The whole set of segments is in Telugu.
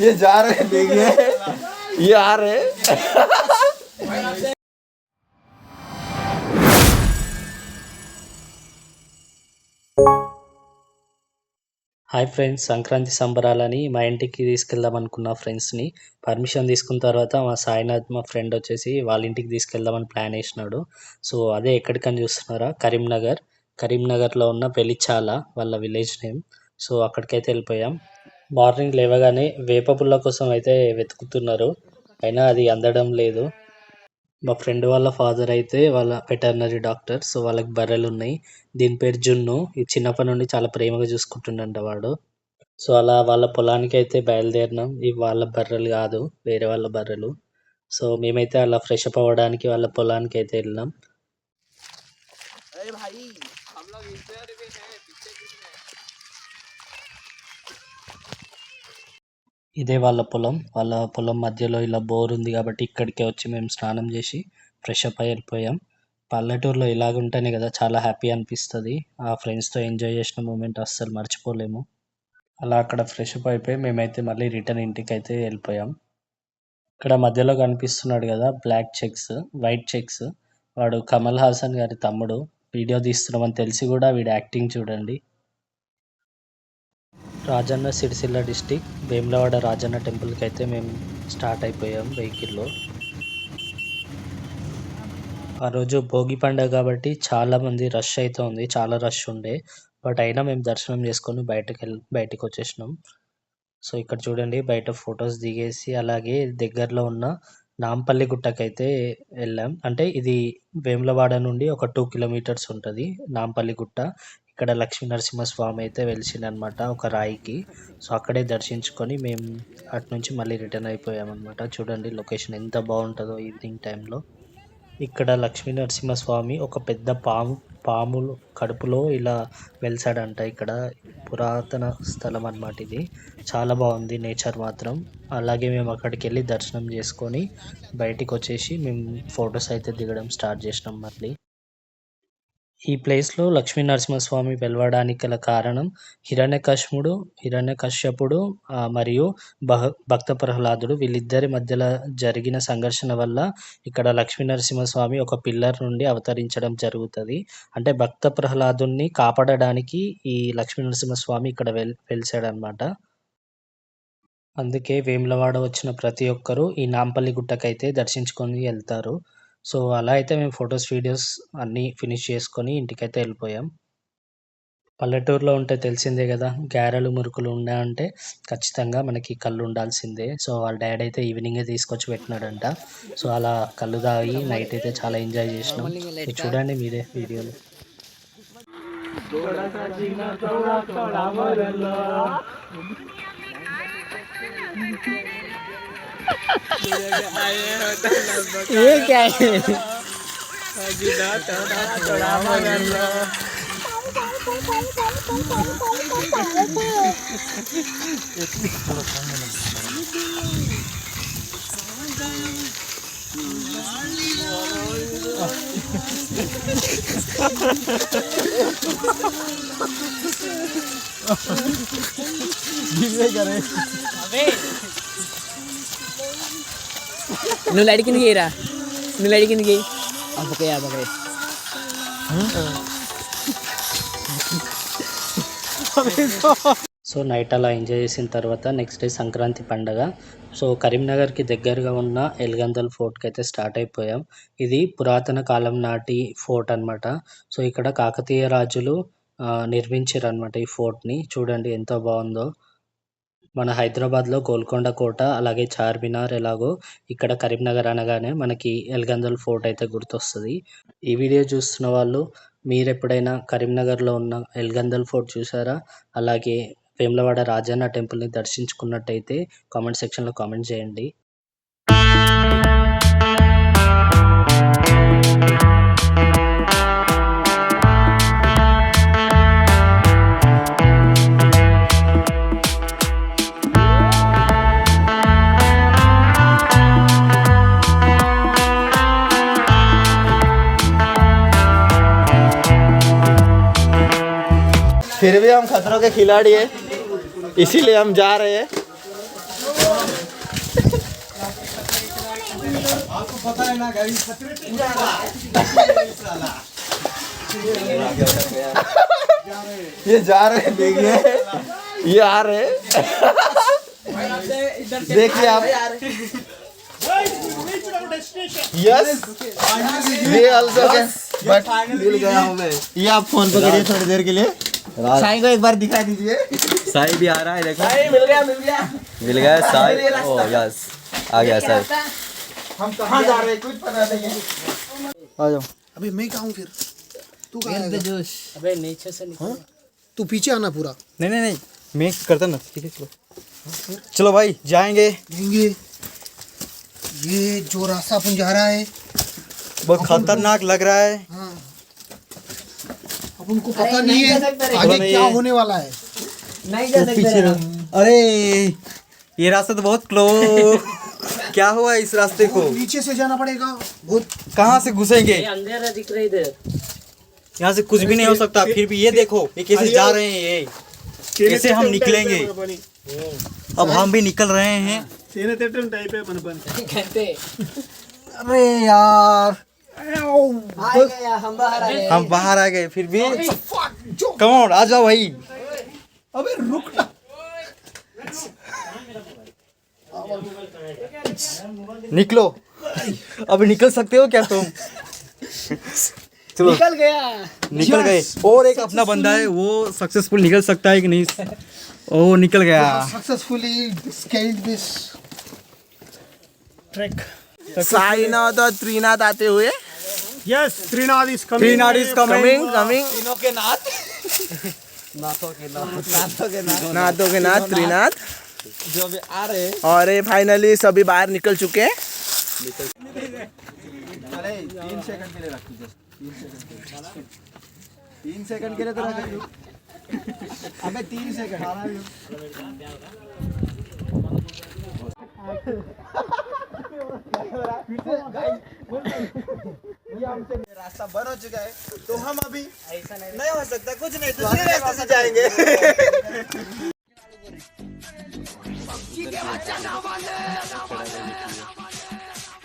ये जा रहे हैं, देखिए ये आ रहे हैं। హాయ్ ఫ్రెండ్స్, సంక్రాంతి సంబరాలని మా ఇంటికి తీసుకెళ్దాం అనుకున్న ఫ్రెండ్స్ని పర్మిషన్ తీసుకున్న తర్వాత మా సాయినాథ్ మా ఫ్రెండ్ వచ్చేసి వాళ్ళ ఇంటికి తీసుకెళ్దామని ప్లాన్ వేసినాడు. సో అదే ఎక్కడికని చూస్తున్నారా, కరీంనగర్లో ఉన్న వెలిచాల వాళ్ళ విలేజ్ నేమ్. సో అక్కడికైతే వెళ్ళిపోయాం. మార్నింగ్ లేవగానే వేప పుల్ల కోసం అయితే వెతుకుతున్నారు, అయినా అది అందడం లేదు. మా ఫ్రెండ్ వాళ్ళ ఫాదర్ అయితే వాళ్ళ వెటర్నరీ డాక్టర్. సో వాళ్ళకి బర్రెలు ఉన్నాయి. దీని పేరు జున్ను. ఇది చిన్నప్పటి నుండి చాలా ప్రేమగా చూసుకుంటుండంట వాడు. సో అలా వాళ్ళ పొలానికి అయితే బయలుదేరినాం. ఇవి వాళ్ళ బర్రెలు కాదు, వేరే వాళ్ళ బర్రెలు. సో మేమైతే అలా ఫ్రెష్ అప్ అవ్వడానికి వాళ్ళ పొలానికి అయితే వెళ్ళినాం. ఇదే వాళ్ళ పొలం మధ్యలో ఇలా బోర్ ఉంది కాబట్టి ఇక్కడికే వచ్చి మేము స్నానం చేసి ఫ్రెష్ అప్ అయి వెళ్ళిపోయాం. పల్లెటూరులో ఇలాగ ఉంటేనే కదా చాలా హ్యాపీ అనిపిస్తుంది. ఆ ఫ్రెండ్స్తో ఎంజాయ్ చేసిన మూమెంట్ అస్సలు మర్చిపోలేము. అలా అక్కడ ఫ్రెష్ అప్ అయిపోయి మేమైతే మళ్ళీ రిటర్న్ ఇంటికి అయితే వెళ్ళిపోయాం. ఇక్కడ మధ్యలో కనిపిస్తున్నాడు కదా బ్లాక్ చెక్స్, వైట్ చెక్స్, వాడు కమల్ హాసన్ గారి తమ్ముడు. వీడియో తీస్తున్నామని తెలిసి కూడా వీడి యాక్టింగ్ చూడండి. రాజన్న సిరిసిల్ల డిస్టిక్ వేములవాడ రాజన్న టెంపుల్కి అయితే మేము స్టార్ట్ అయిపోయాం వెహికల్లో. ఆ రోజు భోగి పండుగ కాబట్టి చాలామంది రష్ అయితే ఉంది, చాలా రష్ ఉండే. బట్ అయినా మేము దర్శనం చేసుకొని బయటకు వచ్చేసినాం. సో ఇక్కడ చూడండి, బయట ఫొటోస్ దిగేసి అలాగే దగ్గరలో ఉన్న నాంపల్లి గుట్టకైతే వెళ్ళాం. అంటే ఇది వేములవాడ నుండి ఒక 2 కిలోమీటర్స్ ఉంటుంది నాంపల్లి గుట్ట. ఇక్కడ లక్ష్మీ నరసింహస్వామి అయితే వెలిసిండనమాట ఒక రాయికి. సో అక్కడే దర్శించుకొని మేము అటు నుంచి మళ్ళీ రిటర్న్ అయిపోయామన్నమాట. చూడండి లొకేషన్ ఎంత బాగుంటుందో ఈవినింగ్ టైంలో. ఇక్కడ లక్ష్మీ నరసింహస్వామి ఒక పెద్ద పాములు కడుపులో ఇలా వెలిసాడంట. ఇక్కడ పురాతన స్థలం అన్నమాట ఇది. చాలా బాగుంది నేచర్ మాత్రం. అలాగే మేము అక్కడికి వెళ్ళి దర్శనం చేసుకొని బయటికి వచ్చేసి మేము ఫొటోస్ అయితే దిగడం స్టార్ట్ చేసినాం మళ్ళీ. ఈ ప్లేస్లో లక్ష్మీ నరసింహస్వామి వెలవడానికి గల కారణం హిరణ్యకశ్యపుడు మరియు భక్త ప్రహ్లాదుడు వీళ్ళిద్దరి మధ్యలో జరిగిన సంఘర్షణ వల్ల ఇక్కడ లక్ష్మీ నరసింహస్వామి ఒక పిల్లర్ నుండి అవతరించడం జరుగుతుంది. అంటే భక్త ప్రహ్లాదుని కాపాడడానికి ఈ లక్ష్మీ నరసింహస్వామి ఇక్కడ వెలిసాడనమాట. అందుకే వేములవాడ వచ్చిన ప్రతి ఒక్కరూ ఈ నాంపల్లి గుట్టకైతే దర్శించుకొని వెళ్తారు. సో అలా అయితే మేము ఫొటోస్ వీడియోస్ అన్నీ ఫినిష్ చేసుకొని ఇంటికైతే వెళ్ళిపోయాం. పల్లెటూరులో ఉంటే తెలిసిందే కదా, గారెలు మురుకులు ఉన్నాయంటే ఖచ్చితంగా మనకి కళ్ళు ఉండాల్సిందే. సో వాళ్ళ డాడీ అయితే ఈవినింగే తీసుకొచ్చి పెట్టినాడంట. సో అలా కళ్ళు తాగి నైట్ అయితే చాలా ఎంజాయ్ చేసినాం. చూడండి మీరే వీడియోలో. ये क्या है? నువ్వు లైట్ కిందకి రా, నువ్వు లైట్ కిందకి అప్పకే అప్పకే. సో నైట్ అలా ఎంజాయ్ చేసిన తర్వాత నెక్స్ట్ డే సంక్రాంతి పండగ. సో కరీంనగర్కి దగ్గరగా ఉన్న ఎల్గందల్ ఫోర్ట్కి అయితే స్టార్ట్ అయిపోయాం. ఇది పురాతన కాలం నాటి ఫోర్ట్ అనమాట. సో ఇక్కడ కాకతీయ రాజులు నిర్మించారు అనమాట ఈ ఫోర్ట్ని. చూడండి ఎంత బాగుందో. మన హైదరాబాద్లో గోల్కొండ కోట అలాగే చార్మినార్ ఎలాగో ఇక్కడ కరీంనగర్ అనగానే మనకి ఎల్గందల్ ఫోర్ట్ అయితే గుర్తొస్తుంది. ఈ వీడియో చూస్తున్న వాళ్ళు మీరు ఎప్పుడైనా కరీంనగర్లో ఉన్న ఎల్గందల్ ఫోర్ట్ చూసారా, అలాగే వేములవాడ రాజన్న టెంపుల్ని దర్శించుకున్నట్టయితే కామెంట్ సెక్షన్లో కామెంట్ చేయండి. फिर भी हम खतरों के खिलाड़ी हैं, इसीलिए हम जा रहे हैं। आपको पता है ना गाइस ये जा रहे हैं, देखिए ये आ रहे हैं। देखिए आप, यस ये ऑल्सो कैन, बट मिल गया हूँ मैं। ये आप फोन पकड़िए थोड़ी देर के लिए, साई को एक बार दिखा दीजिए। साई भी आ रहा है, देखो साई मिल गया मिल गया साई। ओ यस आ गया साई। हम कहाँ जा रहे हैं कुछ पता नहीं है। आ जाओ। अबे मैं कहाँ हूँ फिर? तू कहाँ है? जोश। अबे नीचे से निकल। तू पीछे आना पूरा। नहीं नहीं नहीं मैं करता ना, ठीक है चलो चलो भाई जाएंगे। देंगे ये जो रास्ता अपन जा रहा है बहुत खतरनाक लग रहा है। हाँ अपन को पता नहीं है नहीं आगे नहीं क्या है। होने वाला है। नहीं जा सकते रे। अरे ये रास्ता तो बहुत क्या हुआ इस रास्ते को? नीचे से जाना पड़ेगा बहुत। कहाँ से घुसेंगे? ये अंधेरा दिख रहा है इधर। यहाँ से कुछ भी नहीं हो सकता। फिर भी ये देखो ये कैसे जा रहे हैं, ये कैसे हम निकलेंगे? अब हम भी निकल रहे हैं। कहते अरे यार हम बाहर आ गए। हम बाहर आ गए फिर भी। कम ऑन आ जाओ भाई। अबे रुक ना। निकलो। अब निकल सकते हो क्या तुम? चलो निकल गया। निकल गए। और एक अपना बंदा है, वो सक्सेसफुल निकल सकता है कि नहीं? ओ निकल गया। Successfully scaled this track. Sainath और त्रिनाथ आते हुए। Yes त्रिनाद is Trinad is coming. तीनों के नाथ, नाथों के नाथ त्रिनाथ जो भी आ रहे हैं। और ये फाइनली सभी बाहर निकल चुके हैं। 3 सेकंड के लिए रख दीजिए, 3 सेकंड के लिए तो रख। अबे 3 सेकंड। रास्ता बंद हो चुका है तो हम अभी नहीं हो सकता कुछ नहीं, दूसरे रास्ते से जाएंगे।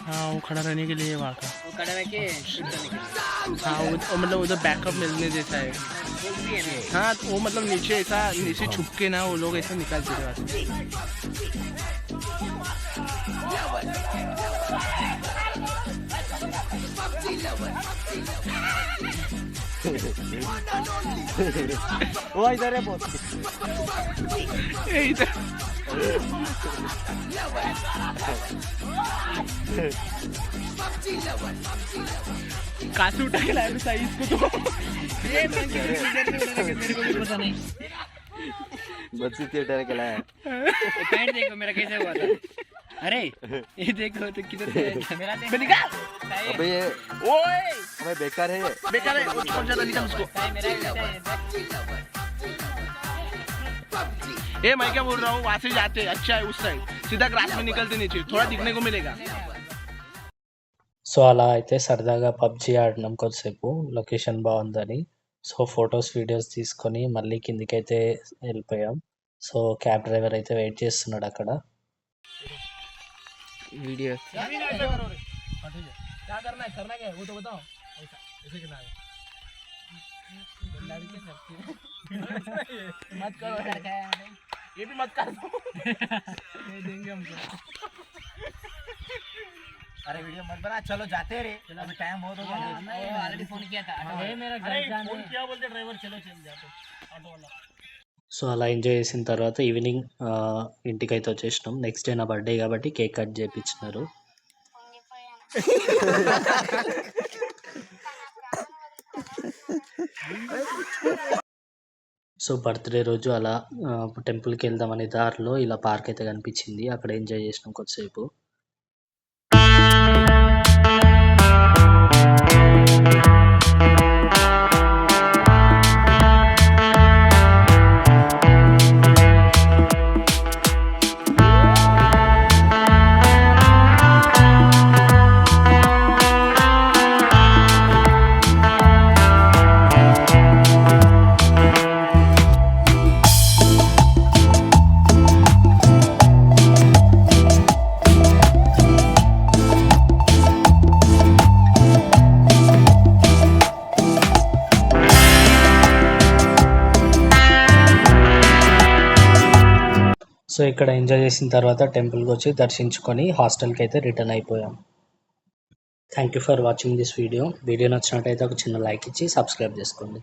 हाँ वो खड़ा रहने के लिए वहाँ का, वो खड़ा रह के शूट करने के लिए। हाँ वो मतलब उधर बैकअप मिलने जैसा है। हाँ तो वो मतलब नीचे ऐसा नीचे छुप के ना वो लोग ऐसे निकालते थे वहाँ से। वो इधर है बहुत। ए, इधर काशी उठा के लाया था इसको तो। मेरे को भी पता नहीं। बच्ची थिएटर के लाया। पैंट देखो मेरा कैसे हुआ था। अरे ये देखो तो किधर से मेरा देख। निकाल। अबे ये ओए अबे बेकार है ये। बेकार है वो छोड़ जाता, निकाल उसको। ए मैं क्या बोल रहा हूँ, वहाँ से जाते अच्छा है उस साइड, सीधा ग्रास में निकलते नीचे थोड़ा दिखने को मिलेगा। సో అలా అయితే సరదాగా పబ్జీ ఆడినాం కొద్దిసేపు, లొకేషన్ బాగుందని. సో ఫొటోస్ వీడియోస్ తీసుకొని మళ్ళీ కిందికైతే వెళ్ళిపోయాం. సో క్యాబ్ డ్రైవర్ అయితే వెయిట్ చేస్తున్నాడు అక్కడ. वीडियो क्या करना है वो तो बताओ। ऐसे करना है। मत करो ये भी मत कर दो। देंगे हमको। अरे वीडियो मत बना, चलो जाते रे, अभी टाइम बहुत हो गया। ऑलरेडी फोन किया था। अरे मेरा घर जाने। फोन किया बोलते ड्राइवर चलो चल जाते ऑटो वाला। సో అలా ఎంజాయ్ చేసిన తర్వాత ఈవినింగ్ ఇంటికైతే వచ్చేసినాం. నెక్స్ట్ డే నా బర్త్డే కాబట్టి కేక్ కట్ చేయించినారు. సో బర్త్డే రోజు అలా టెంపుల్కి వెళ్దామనే దారిలో ఇలా పార్క్ అయితే కనిపించింది, అక్కడ ఎంజాయ్ చేసినాం కొద్దిసేపు. సో ఇక్కడ ఎంజాయ్ చేసిన తర్వాత టెంపుల్కి వచ్చి దర్శించుకొని హాస్టల్కి అయితే రిటర్న్ అయిపోయాం. Thank you for watching this video. Video నచ్చినట్టయితే ఒక చిన్న లైక్ ఇచ్చి సబ్స్క్రైబ్ చేసుకోండి.